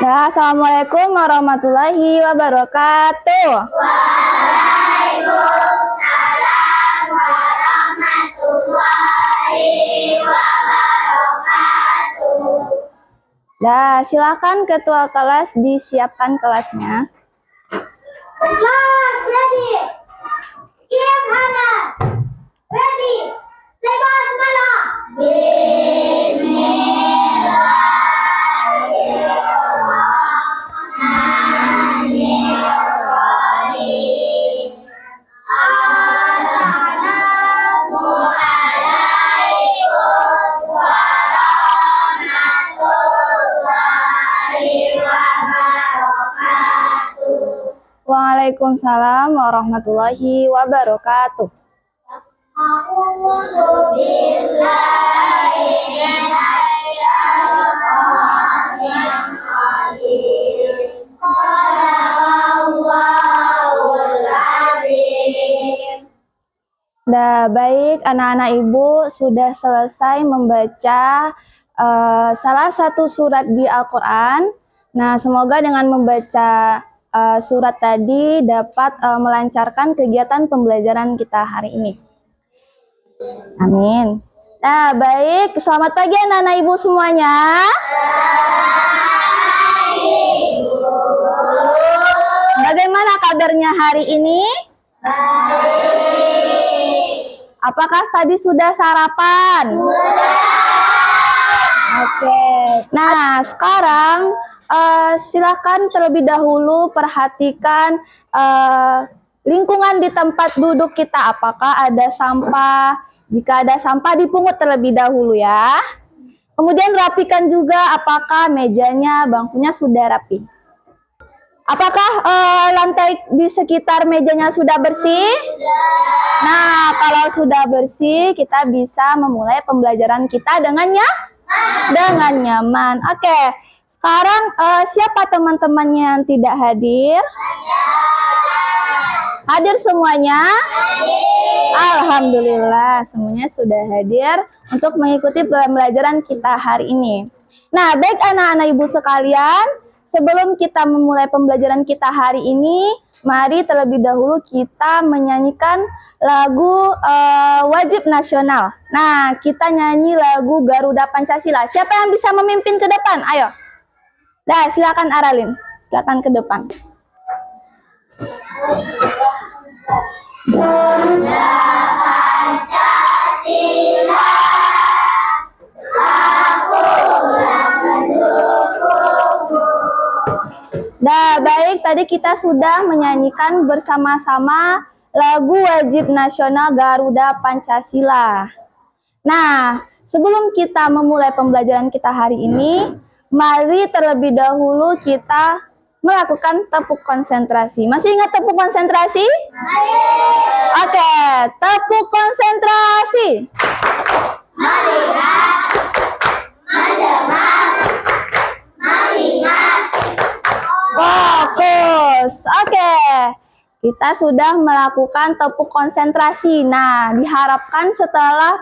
Ya, Assalamualaikum warahmatullahi wabarakatuh. Waalaikumsalam warahmatullahi wabarakatuh. Nah, silakan ketua kelas disiapkan kelasnya. Kelas ready. Give Hana. Ready. Say basmalah. Bismillahirrahmanirrahim. Assalamualaikum warahmatullahi wabarakatuh. Waalaikumsalam warahmatullahi wabarakatuh. A'udzu billahi minasyaitonir rajim. Shadaqallahul azim. Nah, baik anak-anak ibu sudah selesai membaca salah satu surat di Al-Quran. Nah, semoga dengan membaca surat tadi dapat melancarkan kegiatan pembelajaran kita hari ini. Amin. Nah, baik. Selamat pagi anak-anak ibu semuanya. Bagaimana kabarnya hari ini? Apakah tadi sudah sarapan? Oke. Nah, sekarang silakan terlebih dahulu perhatikan lingkungan di tempat duduk kita. Apakah ada sampah? Jika ada sampah dipungut terlebih dahulu ya. Kemudian rapikan juga apakah mejanya, bangkunya sudah rapi. Apakah lantai di sekitar mejanya sudah bersih? Nah, kalau sudah bersih, kita bisa memulai pembelajaran kita dengan nyaman. Oke, sekarang siapa teman-temannya yang tidak hadir? Hadir semuanya? Alhamdulillah, semuanya sudah hadir untuk mengikuti pembelajaran kita hari ini. Nah, baik anak-anak ibu sekalian, sebelum kita memulai pembelajaran kita hari ini, mari terlebih dahulu kita menyanyikan lagu wajib nasional. Nah, kita nyanyi lagu Garuda Pancasila. Siapa yang bisa memimpin ke depan? Ayo. Nah, silakan Aralin. Silakan ke depan. Garuda Pancasila, aku mendukungmu. Nah, baik, tadi kita sudah menyanyikan bersama-sama lagu wajib nasional Garuda Pancasila. Nah, sebelum kita memulai pembelajaran kita hari ini, mari terlebih dahulu kita melakukan tepuk konsentrasi. Masih ingat tepuk konsentrasi? Oke, tepuk konsentrasi. Melihat, mendengar, mengingat. Fokus. Oke. Kita sudah melakukan tepuk konsentrasi. Nah, diharapkan setelah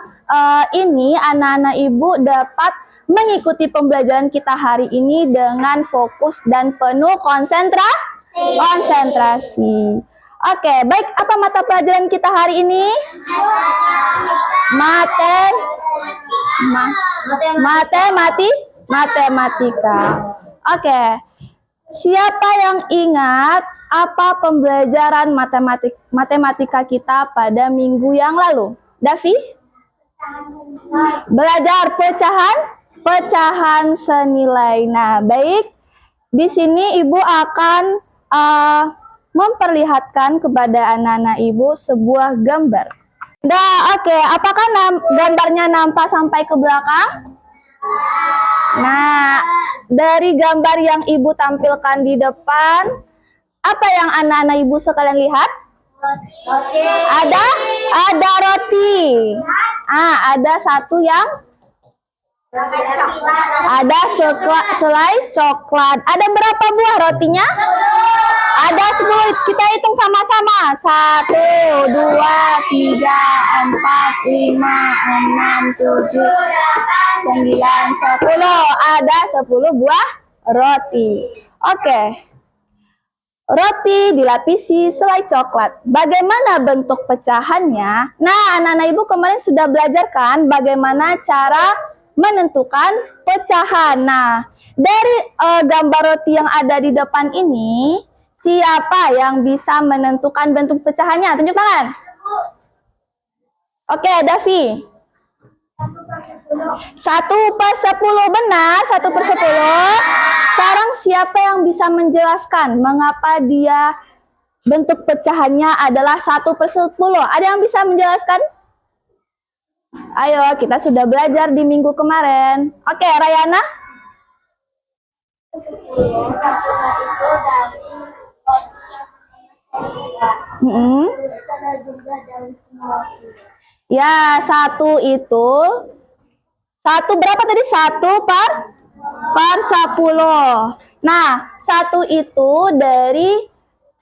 ini anak-anak ibu dapat mengikuti pembelajaran kita hari ini dengan fokus dan penuh konsentrasi. Oke, baik, apa mata pelajaran kita hari ini? Matematika. Oke. Siapa yang ingat apa pembelajaran matematika kita pada minggu yang lalu? Davi? Belajar pecahan senilai. Nah, baik. Di sini Ibu akan memperlihatkan kepada anak-anak Ibu sebuah gambar. Nah, oke. Apakah gambarnya nampak sampai ke belakang? Nah, dari gambar yang Ibu tampilkan di depan, apa yang anak-anak Ibu sekalian lihat? Ada roti. Ada satu yang ada selai coklat. Ada berapa buah rotinya? Ada 10. Kita hitung sama-sama. 1, 2, 3, 4, 5, 6, 7, 8, 9, 10. Ada 10 buah roti. Oke. Roti dilapisi selai coklat. Bagaimana bentuk pecahannya? Nah, anak-anak ibu kemarin sudah belajar kan bagaimana cara menentukan pecahan. Nah, dari gambar roti yang ada di depan ini, siapa yang bisa menentukan bentuk pecahannya? Tunjuk tangan. Oke, Davi. 1/10 benar, 1/10. Sekarang siapa yang bisa menjelaskan mengapa dia bentuk pecahannya adalah 1/10? Ada yang bisa menjelaskan? Ayo, kita sudah belajar di minggu kemarin. Oke, Rayana? Ya, satu itu. Satu berapa tadi? 1/10. Nah, satu itu dari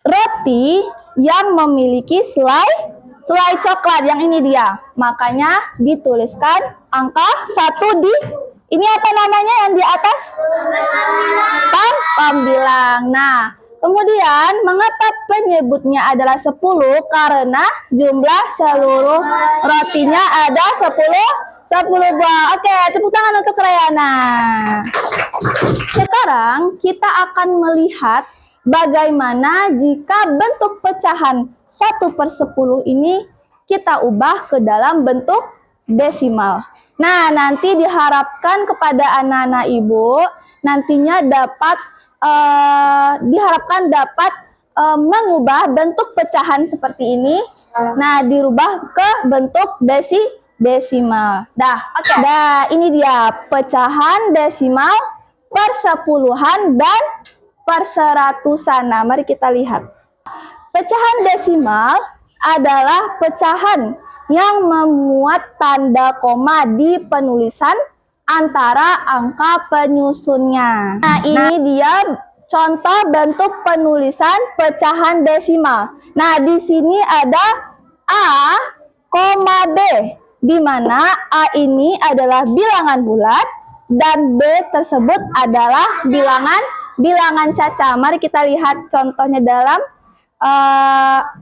roti yang memiliki selai coklat. Yang ini dia. Makanya dituliskan angka 1 di ini apa namanya yang di atas? Pembilang. Nah, kemudian mengapa penyebutnya adalah 10? Karena jumlah seluruh rotinya ada 10 buah. Oke, tepuk tangan untuk Rayana. Sekarang kita akan melihat bagaimana jika bentuk pecahan 1/10 ini kita ubah ke dalam bentuk desimal. Nah, nanti diharapkan kepada anak-anak ibu nantinya diharapkan dapat mengubah bentuk pecahan seperti ini. Nah, dirubah ke bentuk desimal. Oke. Ini dia pecahan desimal, persepuluhan dan perseratusan. Nah, mari kita lihat. Pecahan desimal adalah pecahan yang memuat tanda koma di penulisan antara angka penyusunnya. Nah, ini dia contoh bentuk penulisan pecahan desimal. Nah, di sini ada A, B, di mana A ini adalah bilangan bulat dan B tersebut adalah bilangan caca. Mari kita lihat contohnya dalam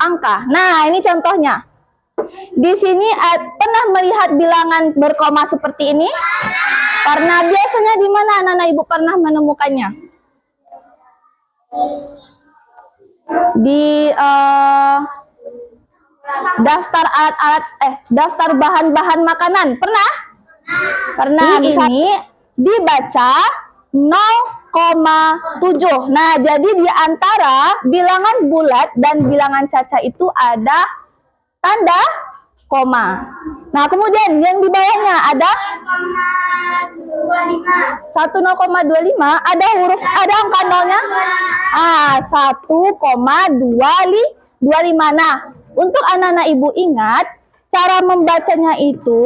angka. Nah, ini contohnya. Di sini pernah melihat bilangan berkoma seperti ini? Karena biasanya di mana anak-anak ibu pernah menemukannya? Di daftar alat-alat daftar bahan-bahan makanan. Pernah? Pernah. Di sini dibaca 0,7. Nah, jadi di antara bilangan bulat dan bilangan caca itu ada tanda koma. Nah, kemudian yang di bawahnya ada 1,25. Ada angka nolnya? 1,25. Nah, untuk anak-anak ibu ingat, cara membacanya itu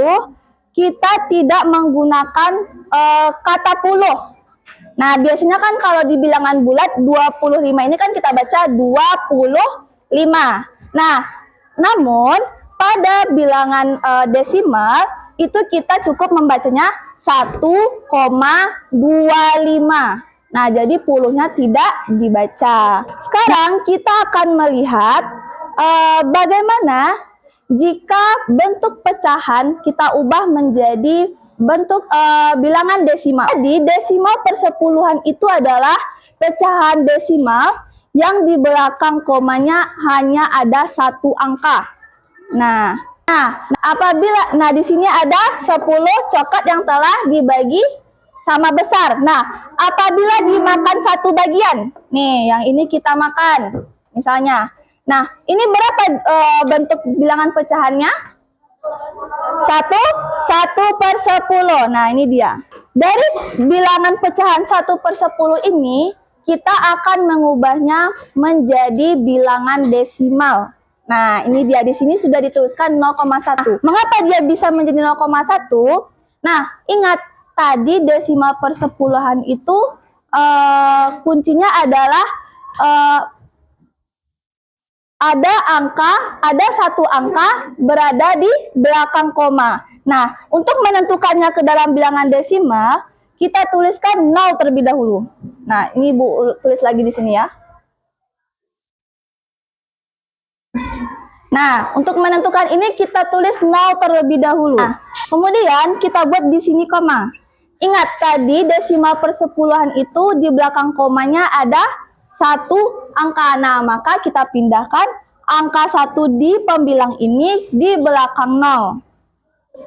kita tidak menggunakan kata puluh. Nah, biasanya kan kalau di bilangan bulat 25 ini kan kita baca 25. Nah, namun pada bilangan desimal itu kita cukup membacanya 1,25. Nah, jadi puluhnya tidak dibaca. Sekarang kita akan melihat bagaimana jika bentuk pecahan kita ubah menjadi bentuk bilangan desimal. Jadi desimal persepuluhan itu adalah pecahan desimal yang di belakang komanya hanya ada satu angka. Nah, apabila di sini ada 10 coklat yang telah dibagi sama besar. Nah, apabila dimakan satu bagian, nih yang ini kita makan, misalnya. Nah, ini berapa bentuk bilangan pecahannya? 1/10. Nah, ini dia. Dari bilangan pecahan 1/10 ini, kita akan mengubahnya menjadi bilangan desimal. Nah, ini dia. Di sini sudah dituliskan 0,1. Mengapa dia bisa menjadi 0,1? Nah, ingat tadi desimal persepuluhan itu kuncinya adalah ada satu angka berada di belakang koma. Nah, untuk menentukannya ke dalam bilangan desimal, kita tuliskan 0 terlebih dahulu. Nah, ini Ibu tulis lagi di sini ya. Nah, untuk menentukan ini kita tulis 0 terlebih dahulu. Nah, kemudian kita buat di sini koma. Ingat tadi desimal persepuluhan itu di belakang komanya ada satu angka. Nah, maka kita pindahkan angka 1 di pembilang ini di belakang 0.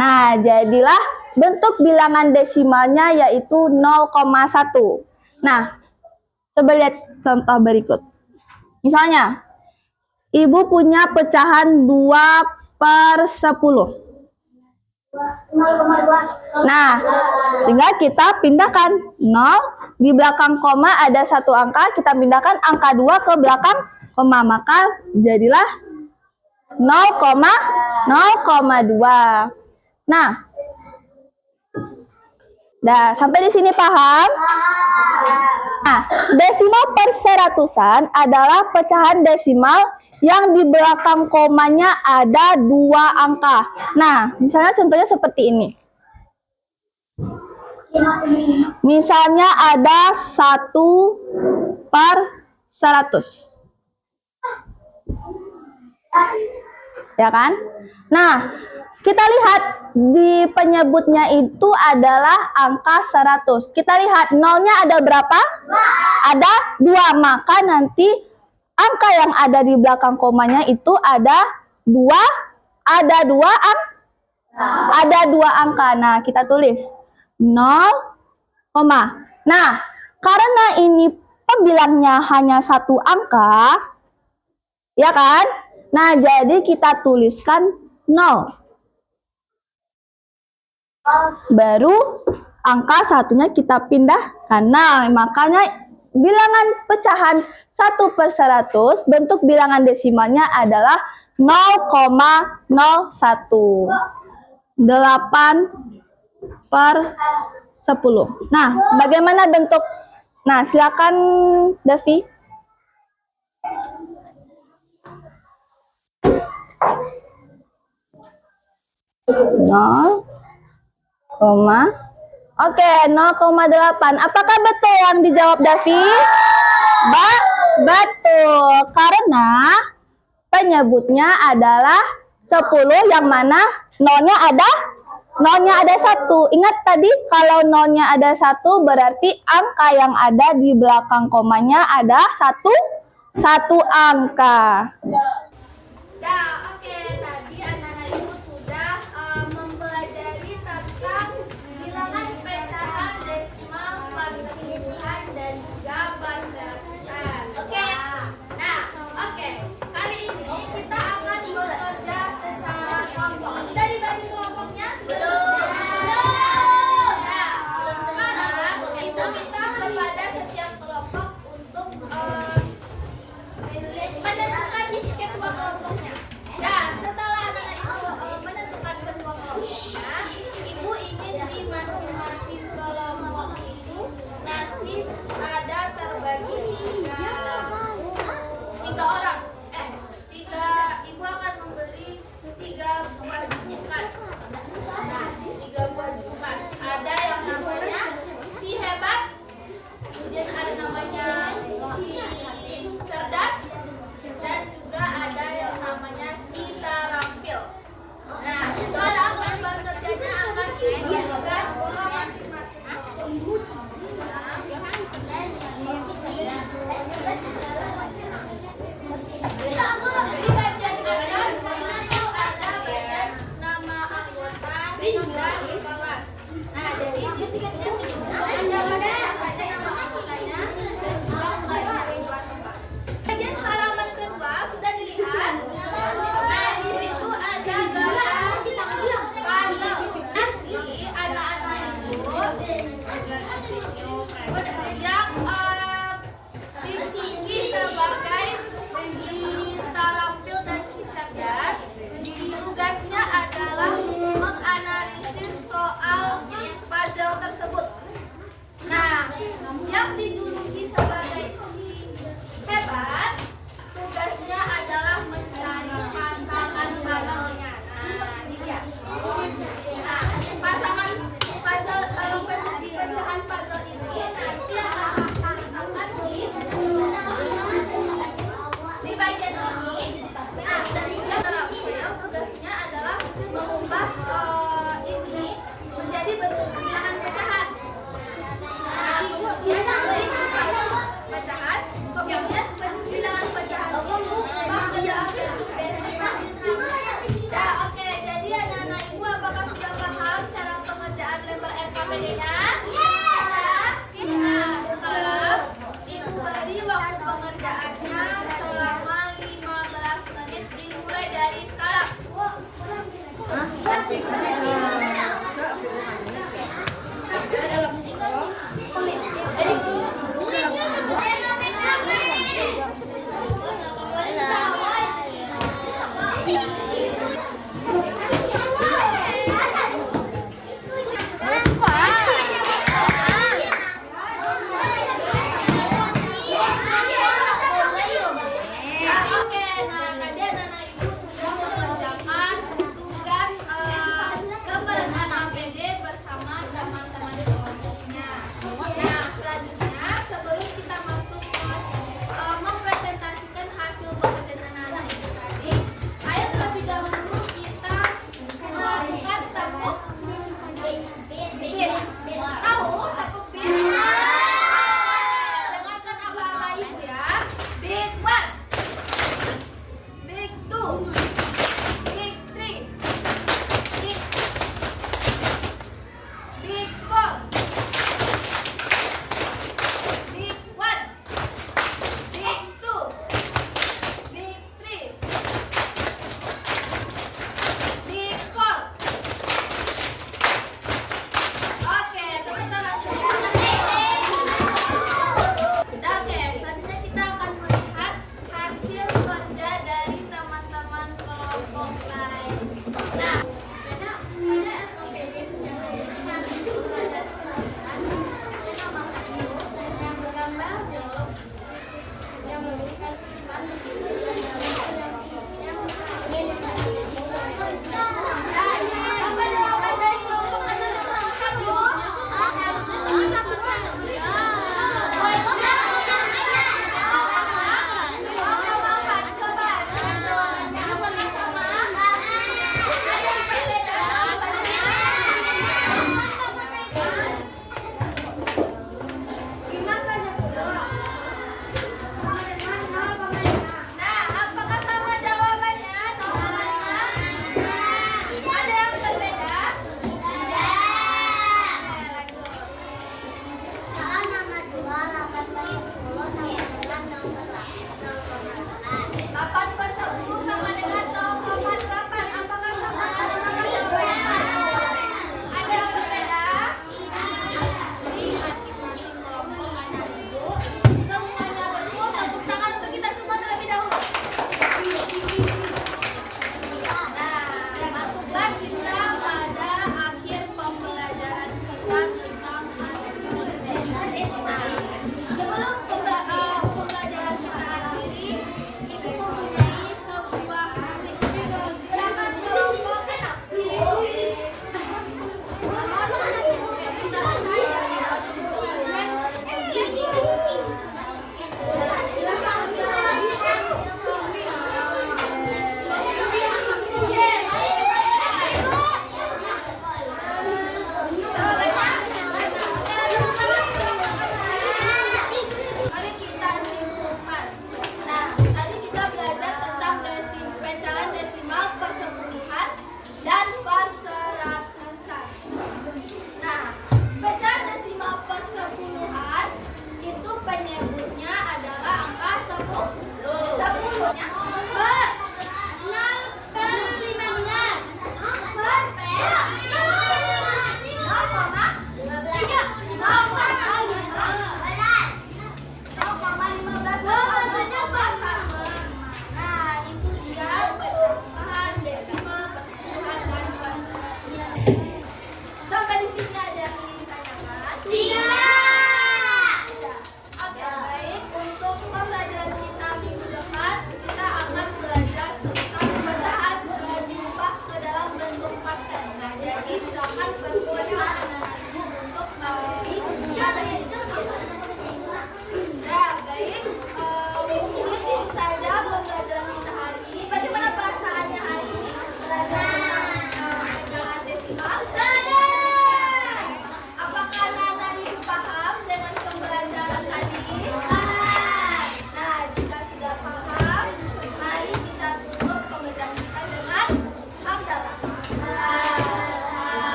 Nah, jadilah bentuk bilangan desimalnya yaitu 0,1. Nah, coba lihat contoh berikut. Misalnya, Ibu punya pecahan 2/10. Nah, tinggal kita pindahkan 0, di belakang koma ada satu angka, kita pindahkan angka 2 ke belakang koma, maka jadilah 0,2. Nah, sampai di sini paham? Nah, desimal perseratusan adalah pecahan desimal yang di belakang komanya ada 2 angka. Nah, misalnya contohnya seperti ini. Misalnya ada 1/100. Ya kan? Nah, kita lihat di penyebutnya itu adalah angka 100. Kita lihat nolnya ada berapa? Ada 2. Maka nanti angka yang ada di belakang komanya itu ada 2 angka. Nah, kita tulis 0, nah, karena ini pembilangnya hanya satu angka, ya kan? Nah, jadi kita tuliskan 0. Baru angka satunya kita pindahkan. Nah, makanya bilangan pecahan 1/100 bentuk bilangan desimalnya adalah 0,01. 8/10. Nah, bagaimana bentuk? Nah, silakan Davi. Oke, 0,8. Apakah betul yang dijawab Davi? Betul, karena penyebutnya adalah 10 yang mana nolnya ada 1. Ingat tadi kalau nolnya ada 1 berarti angka yang ada di belakang komanya ada satu angka.